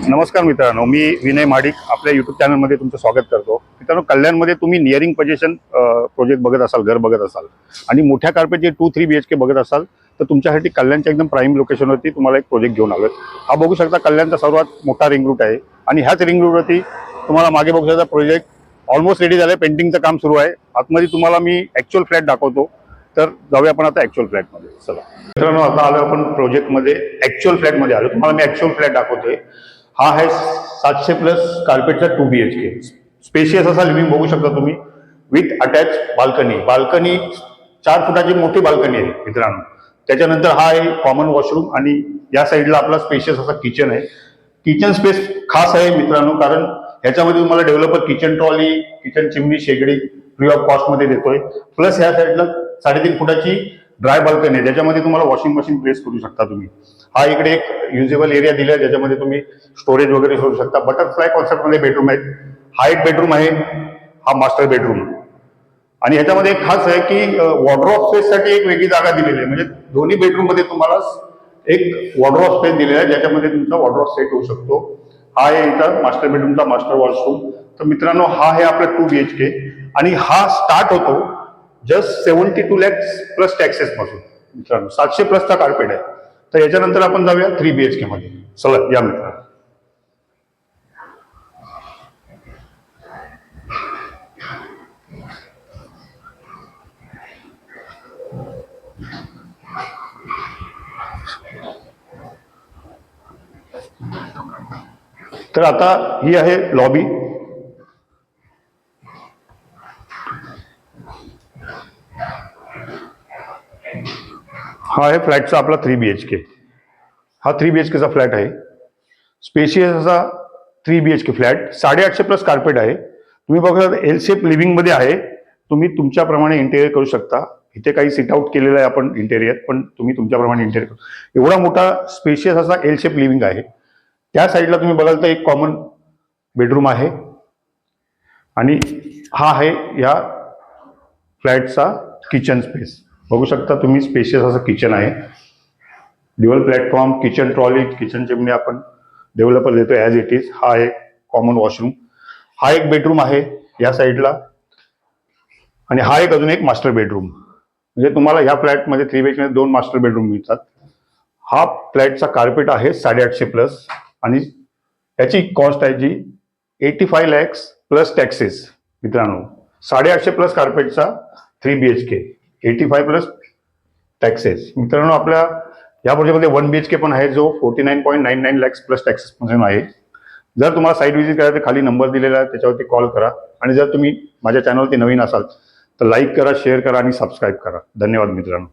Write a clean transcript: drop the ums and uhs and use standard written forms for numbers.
नमस्कार मित्रांनो, मी विनय महाडिक आपल्या यूट्यूब चॅनलमध्ये तुमचं स्वागत करतो. मित्रांनो, कल्याणमध्ये तुम्ही नियरिंग पोझिशन प्रोजेक्ट बघत असाल, घर बघत असाल आणि मोठ्या कार्पेटचे 2-3 BHK बघत असाल तर तुमच्यासाठी कल्याणच्या एकदम प्राईम लोकेशनवरती तुम्हाला एक प्रोजेक्ट घेऊन आलोय. हा बघू शकता कल्याणचा सर्वात मोठा रिंग रूट आहे आणि ह्याच रिंग रूटवरती तुम्हाला मागे बघू शकता प्रोजेक्ट ऑलमोस्ट रेडी झालं. पेंटिंगचं काम सुरू आहे. आतमध्ये तुम्हाला मी ॲक्च्युअल फ्लॅट दाखवतो. तर जाऊया आपण आता ॲक्च्युअल फ्लॅटमध्ये. चला मित्रांनो, आता आलो आपण प्रोजेक्टमध्ये, ॲक्च्युअल फ्लॅटमध्ये आलो. तुम्हाला मी ॲक्च्युअल फ्लॅट दाखवतोय. हा आहे 700+ कार्पेटचा 2 BHK. स्पेशियस असा लिव्हिंग बघू शकता तुम्ही, विथ अटॅच बाल्कनी. बाल्कनी 4 फुटाची मोठी बाल्कनी आहे मित्रांनो. त्याच्यानंतर हा आहे कॉमन वॉशरूम आणि या साईडला आपला स्पेशियस असा किचन आहे. किचन स्पेस खास आहे मित्रांनो, कारण ह्याच्यामध्ये तुम्हाला डेव्हलपर किचन ट्रॉली, किचन चिमणी, शेगडी फ्री ऑफ कॉस्टमध्ये देतोय. प्लस ह्या साईडला 3.5 फुटाची ड्राय बाल्कनी आहे, ज्याच्यामध्ये तुम्हाला वॉशिंग मशीन प्लेस करू शकता तुम्ही. हा इकडे एक युजेबल एरिया दिला आहे, ज्याच्यामध्ये तुम्ही स्टोरेज वगैरे करू शकता. बटरफ्लाय कॉन्सेप्टमध्ये बेडरूम आहेत. हा एक बेडरूम आहे, हा मास्टर बेडरूम. आणि ह्याच्यामध्ये एक खास आहे की वॉर्डरोब स्पेससाठी एक वेगळी जागा दिलेली आहे. म्हणजे दोन्ही बेडरूम मध्ये तुम्हाला एक वॉर्डरोब स्पेस दिलेला आहे, ज्याच्यामध्ये तुमचा वॉर्डरोब सेट होऊ शकतो. हा आहे इथं मास्टर बेडरूमचा मास्टर वॉशरूम. तर मित्रांनो, हा आहे आपला 2 BHK आणि हा स्टार्ट होतो जस्ट 72 लाख प्लस टॅक्सेस पासून. मित्रांनो, 700+ चा कार्पेट आहे. तर याच्यानंतर आपण जाऊया 3 BHK मध्ये. चला या मित्रांनो. तर आता ही आहे लॉबी. हा आहे फ्लॅटचा आपला 3 BHK. हा 3 BHK चा फ्लॅट आहे. स्पेशियस असा 3 BHK फ्लॅट, 850+ कार्पेट आहे. तुम्ही बघा एल शेप लिव्हिंग मध्ये आहे. तुम्ही तुमच्याप्रमाणे इंटेरियर करू शकता. इथे काही सिट आउट केलेलं आहे आपण इंटेरियर, पण तुम्ही तुमच्याप्रमाणे इंटेरियर करू. एवढा मोठा स्पेशियस असा एल शेप लिव्हिंग आहे. त्या साईडला तुम्ही बघाल तर एक कॉमन बेडरूम आहे आणि हा आहे या फ्लॅटचा किचन स्पेस. बघू शकता तुम्ही, स्पेशियस असं किचन आहे. Dual platform, kitchen trolley, kitchen चिमणी आपण डेव्हलपर देतो ॲज इट इज. हा एक कॉमन वॉशरूम. हा एक बेडरूम आहे या साईडला आणि हा एक अजून एक मास्टर बेडरूम. म्हणजे तुम्हाला ह्या फ्लॅटमध्ये 3 BHK 2 मास्टर बेडरूम मिळतात. हा फ्लॅटचा कार्पेट आहे 850+ आणि याची कॉस्ट आहे जी 85 lakhs प्लस टॅक्सेस. मित्रांनो, 850+ कार्पेटचा 3 BHK, 85+ टॅक्सेस. मित्रांनो, आपल्या या प्रोजेक्टमध्ये 1 BHK पण आहे, जो 49.99 lakhs प्लस टॅक्सेस पासून आहे. जर तुम्हाला साईट व्हिजिट करायचं, खाली नंबर दिलेला आहे, त्याच्यावरती कॉल करा. आणि जर तुम्ही माझ्या चॅनलवरती नवीन असाल तर लाईक करा, शेअर करा आणि सबस्क्राईब करा. धन्यवाद मित्रांनो.